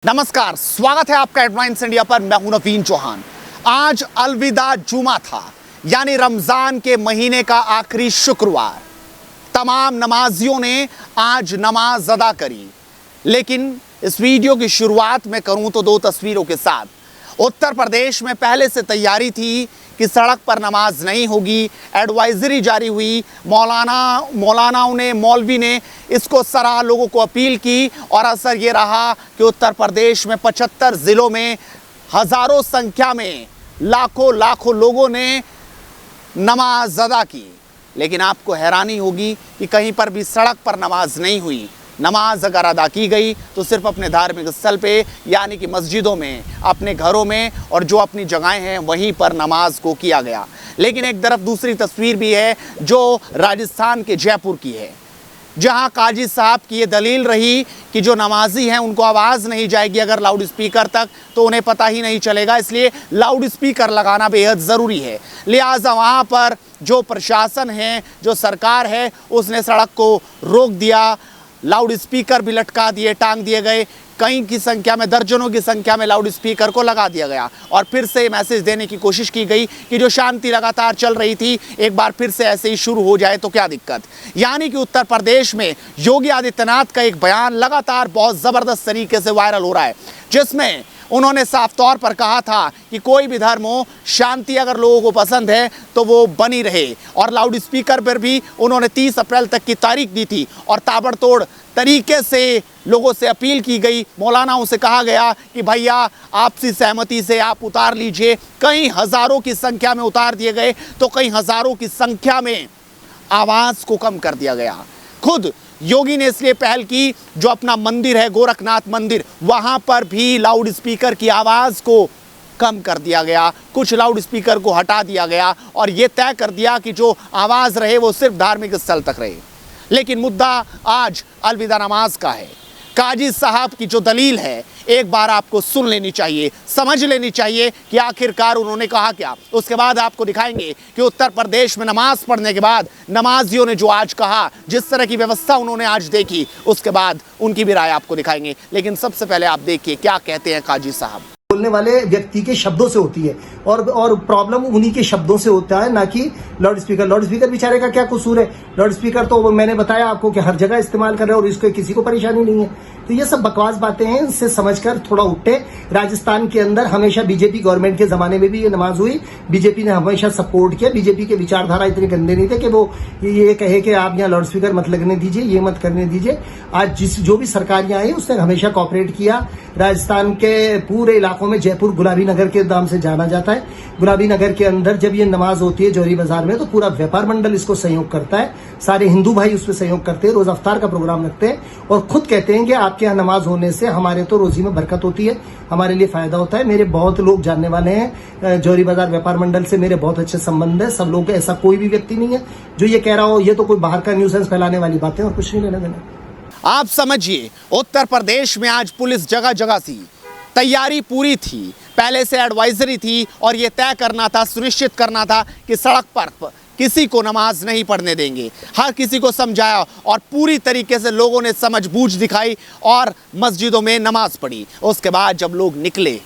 नमस्कार, स्वागत है आपका एडवांस इंडिया पर। मैं हूं नवीन चौहान। आज अलविदा जुमा था, यानी रमजान के महीने का आखिरी शुक्रवार। तमाम नमाजियों ने आज नमाज अदा करी, लेकिन इस वीडियो की शुरुआत में करूं तो दो तस्वीरों के साथ। उत्तर प्रदेश में पहले से तैयारी थी कि सड़क पर नमाज नहीं होगी। एडवाइजरी जारी हुई, मौलानाओं ने, मौलवी ने इसको सराहा, लोगों को अपील की और असर ये रहा कि उत्तर प्रदेश में 75 ज़िलों में हज़ारों संख्या में लाखों लोगों ने नमाज अदा की। लेकिन आपको हैरानी होगी कि कहीं पर भी सड़क पर नमाज नहीं हुई। नमाज अगर अदा की गई तो सिर्फ अपने धार्मिक स्थल पे, यानी कि मस्जिदों में, अपने घरों में और जो अपनी जगहें हैं वहीं पर नमाज को किया गया। लेकिन एक तरफ दूसरी तस्वीर भी है जो राजस्थान के जयपुर की है, जहां काजी साहब की ये दलील रही कि जो नमाजी हैं उनको आवाज़ नहीं जाएगी अगर लाउड स्पीकर तक, तो उन्हें पता ही नहीं चलेगा, इसलिए लाउड स्पीकर लगाना बेहद ज़रूरी है। लिहाजा वहाँ पर जो प्रशासन है, जो सरकार है, उसने सड़क को रोक दिया, लाउड स्पीकर भी लटका दिए, टांग दिए गए। कई की संख्या में, दर्जनों की संख्या में लाउड स्पीकर को लगा दिया गया और फिर से मैसेज देने की कोशिश की गई कि जो शांति लगातार चल रही थी, एक बार फिर से ऐसे ही शुरू हो जाए तो क्या दिक्कत। यानी कि उत्तर प्रदेश में योगी आदित्यनाथ का एक बयान लगातार बहुत ज़बरदस्त तरीके से वायरल हो रहा है, जिसमें उन्होंने साफ तौर पर कहा था कि कोई भी धर्म हो, शांति अगर लोगों को पसंद है तो वो बनी रहे। और लाउड स्पीकर पर भी उन्होंने 30 अप्रैल तक की तारीख दी थी और ताबड़तोड़ तरीके से लोगों से अपील की गई, मौलानाओं से कहा गया कि भैया आपसी सहमति से आप उतार लीजिए। कई हज़ारों की संख्या में उतार दिए गए तो कई हज़ारों की संख्या में आवाज़ को कम कर दिया गया। खुद योगी ने इसलिए पहल की, जो अपना मंदिर है गोरखनाथ मंदिर, वहाँ पर भी लाउड स्पीकर की आवाज़ को कम कर दिया गया, कुछ लाउड स्पीकर को हटा दिया गया और ये तय कर दिया कि जो आवाज़ रहे वो सिर्फ धार्मिक स्थल तक रहे। लेकिन मुद्दा आज अलविदा नमाज का है। काजी साहब की जो दलील है, एक बार आपको सुन लेनी चाहिए, समझ लेनी चाहिए कि आखिरकार उन्होंने कहा क्या। उसके बाद आपको दिखाएंगे कि उत्तर प्रदेश में नमाज पढ़ने के बाद नमाजियों ने जो आज कहा, जिस तरह की व्यवस्था उन्होंने आज देखी, उसके बाद उनकी भी राय आपको दिखाएंगे। लेकिन सबसे पहले आप देखिए क्या कहते हैं काजी साहब। बोलने वाले व्यक्ति के शब्दों से होती है और प्रॉब्लम उन्हीं के शब्दों से होता है, ना कि लाउड स्पीकर बेचारे का क्या कसूर है। लाउड स्पीकर तो मैंने बताया आपको कि हर जगह इस्तेमाल कर रहे हैं और इसको किसी को परेशानी नहीं है। तो ये सब बकवास बातें हैं, इनसे समझकर थोड़ा उठे। राजस्थान के अंदर हमेशा बीजेपी गवर्नमेंट के जमाने में भी ये नमाज हुई, बीजेपी ने हमेशा सपोर्ट किया। बीजेपी के विचारधारा इतने गंदे नहीं थे कि वो ये कहे कि आप यहाँ लाउड स्पीकर मत लगने दीजिए, ये मत करने दीजिए। आज जो भी सरकार यहाँ आई उसने हमेशा कॉपरेट किया। राजस्थान के पूरे इलाकों में जयपुर गुलाबी नगर के नाम से जाना जाता है। गुलाबी नगर के अंदर जब ये नमाज होती है जौहरी बाजार में, तो पूरा व्यापार मंडल इसको सहयोग करता है, सारे हिंदू भाई उसमें सहयोग करते हैं, रोज अफ्तार का प्रोग्राम रखते हैं और खुद कहते हैं कि आपके यहाँ नमाज होने से हमारे तो रोजी में बरकत होती है, हमारे लिए फायदा होता है। मेरे बहुत लोग जानने वाले हैं, जौहरी बाजार व्यापार मंडल से मेरे बहुत अच्छे संबंध है। सब लोग, ऐसा कोई भी व्यक्ति नहीं है जो ये कह रहा हो ये तो कोई बाहर का न्यूसेंस फैलाने वाली बातें, और कुछ नहीं लेना देना। आप समझिए, उत्तर प्रदेश में आज पुलिस जगह जगह सी, तैयारी पूरी थी, पहले से एडवाइजरी थी और ये तय करना था, सुनिश्चित करना था कि सड़क पर किसी को नमाज नहीं पढ़ने देंगे। हर किसी को समझाया और पूरी तरीके से लोगों ने समझ बूझ दिखाई और मस्जिदों में नमाज पढ़ी। उसके बाद जब लोग निकले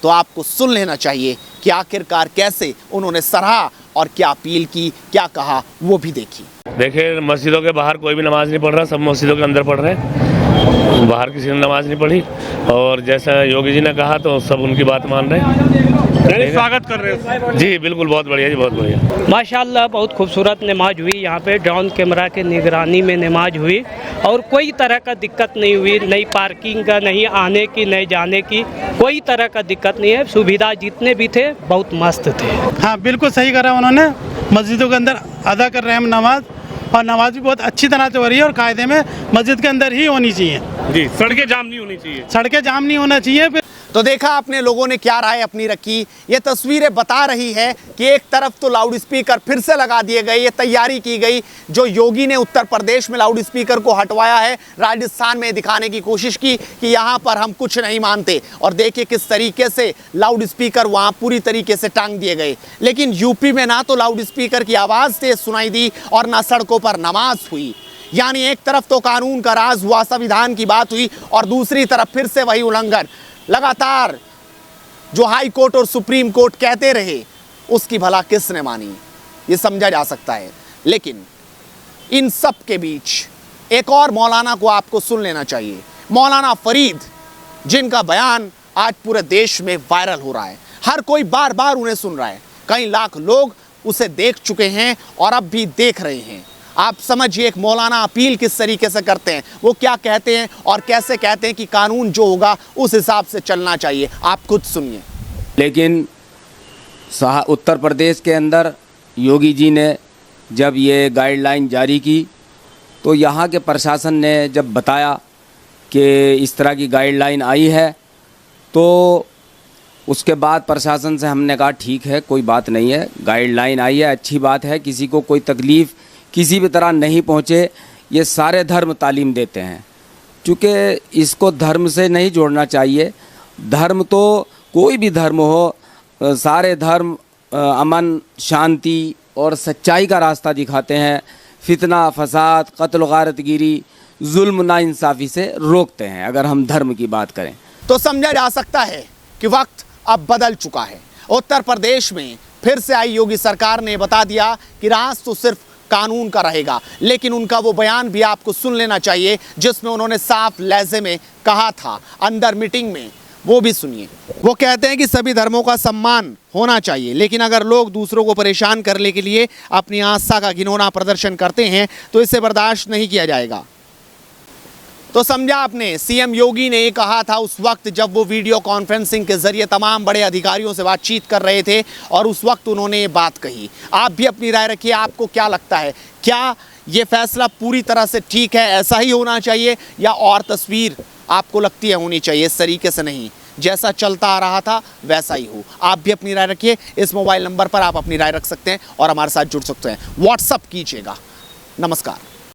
तो आपको सुन लेना चाहिए कि आखिरकार कैसे उन्होंने सराहा और क्या अपील की, क्या कहा, वो भी देखिए। देखिए, मस्जिदों के बाहर कोई भी नमाज नहीं पढ़ रहा, सब मस्जिदों के अंदर पढ़ रहे हैं। बाहर किसी ने नमाज नहीं पढ़ी और जैसा योगी जी ने कहा तो सब उनकी बात मान रहे हैं। स्वागत कर रहे हैं जी, बिल्कुल, बहुत बढ़िया जी, बहुत बढ़िया। माशाल्लाह, बहुत खूबसूरत नमाज हुई। यहाँ पे ड्रोन कैमरा के निगरानी में नमाज हुई और कोई तरह का दिक्कत नहीं हुई, नहीं पार्किंग का, नहीं आने की, नहीं जाने की, कोई तरह का दिक्कत नहीं है। सुविधा जितने भी थे बहुत मस्त थे। हाँ, बिल्कुल सही करा उन्होंने। मस्जिदों के अंदर अदा कर रहे हैं हम नमाज, और नमाज भी बहुत अच्छी तरह से हो रही है और कायदे में मस्जिद के अंदर ही होनी चाहिए जी। सड़कें जाम नहीं होनी चाहिए, सड़कें जाम नहीं होना चाहिए। तो देखा आपने लोगों ने क्या राय अपनी रखी। ये तस्वीरें बता रही है कि एक तरफ तो लाउड स्पीकर फिर से लगा दिए गए, ये तैयारी की गई, जो योगी ने उत्तर प्रदेश में लाउड स्पीकर को हटवाया है, राजस्थान में दिखाने की कोशिश की कि यहाँ पर हम कुछ नहीं मानते। और देखिए किस तरीके से लाउड स्पीकर वहाँ पूरी तरीके से टांग दिए गए। लेकिन यूपी में ना तो लाउड स्पीकर की आवाज़ तेज सुनाई दी और ना सड़कों पर नमाज हुई। यानी एक तरफ तो कानून का राज हुआ, संविधान की बात हुई, और दूसरी तरफ फिर से वही उल्लंघन। लगातार जो हाई कोर्ट और सुप्रीम कोर्ट कहते रहे उसकी भला किसने मानी, ये समझा जा सकता है। लेकिन इन सब के बीच एक और मौलाना को आपको सुन लेना चाहिए, मौलाना फरीद, जिनका बयान आज पूरे देश में वायरल हो रहा है। हर कोई बार बार उन्हें सुन रहा है, कई लाख लोग उसे देख चुके हैं और अब भी देख रहे हैं। आप समझिए एक मौलाना अपील किस तरीके से करते हैं, वो क्या कहते हैं और कैसे कहते हैं कि कानून जो होगा उस हिसाब से चलना चाहिए। आप खुद सुनिए। लेकिन उत्तर प्रदेश के अंदर योगी जी ने जब ये गाइडलाइन जारी की तो यहाँ के प्रशासन ने जब बताया कि इस तरह की गाइडलाइन आई है तो उसके बाद प्रशासन से हमने कहा ठीक है, कोई बात नहीं है, गाइडलाइन आई है, अच्छी बात है, किसी को कोई तकलीफ़ किसी भी तरह नहीं पहुँचे। ये सारे धर्म तालीम देते हैं, चूँकि इसको धर्म से नहीं जोड़ना चाहिए। धर्म तो कोई भी धर्म हो, सारे धर्म अमन, शांति और सच्चाई का रास्ता दिखाते हैं। फितना, फसाद, कत्ल, गारतगिरी, जुल्म, नाइंसाफ़ी से रोकते हैं, अगर हम धर्म की बात करें तो समझा जा सकता है कि वक्त अब बदल चुका है। उत्तर प्रदेश में फिर से आई योगी सरकार ने बता दिया कि राज तो सिर्फ कानून का रहेगा। लेकिन उनका वो बयान भी आपको सुन लेना चाहिए जिसमें उन्होंने साफ लहजे में कहा था अंदर मीटिंग में, वो भी सुनिए। वो कहते हैं कि सभी धर्मों का सम्मान होना चाहिए, लेकिन अगर लोग दूसरों को परेशान करने के लिए अपनी आस्था का घिनौना प्रदर्शन करते हैं तो इसे बर्दाश्त नहीं किया जाएगा। तो समझा आपने, सीएम योगी ने ये कहा था उस वक्त जब वो वीडियो कॉन्फ्रेंसिंग के जरिए तमाम बड़े अधिकारियों से बातचीत कर रहे थे, और उस वक्त उन्होंने ये बात कही। आप भी अपनी राय रखिए, आपको क्या लगता है, क्या ये फैसला पूरी तरह से ठीक है, ऐसा ही होना चाहिए, या और तस्वीर आपको लगती है होनी चाहिए, इस तरीके से नहीं, जैसा चलता आ रहा था वैसा ही हो? आप भी अपनी राय रखिए। इस मोबाइल नंबर पर आप अपनी राय रख सकते हैं और हमारे साथ जुड़ सकते हैं, व्हाट्सअप कीजिएगा। नमस्कार।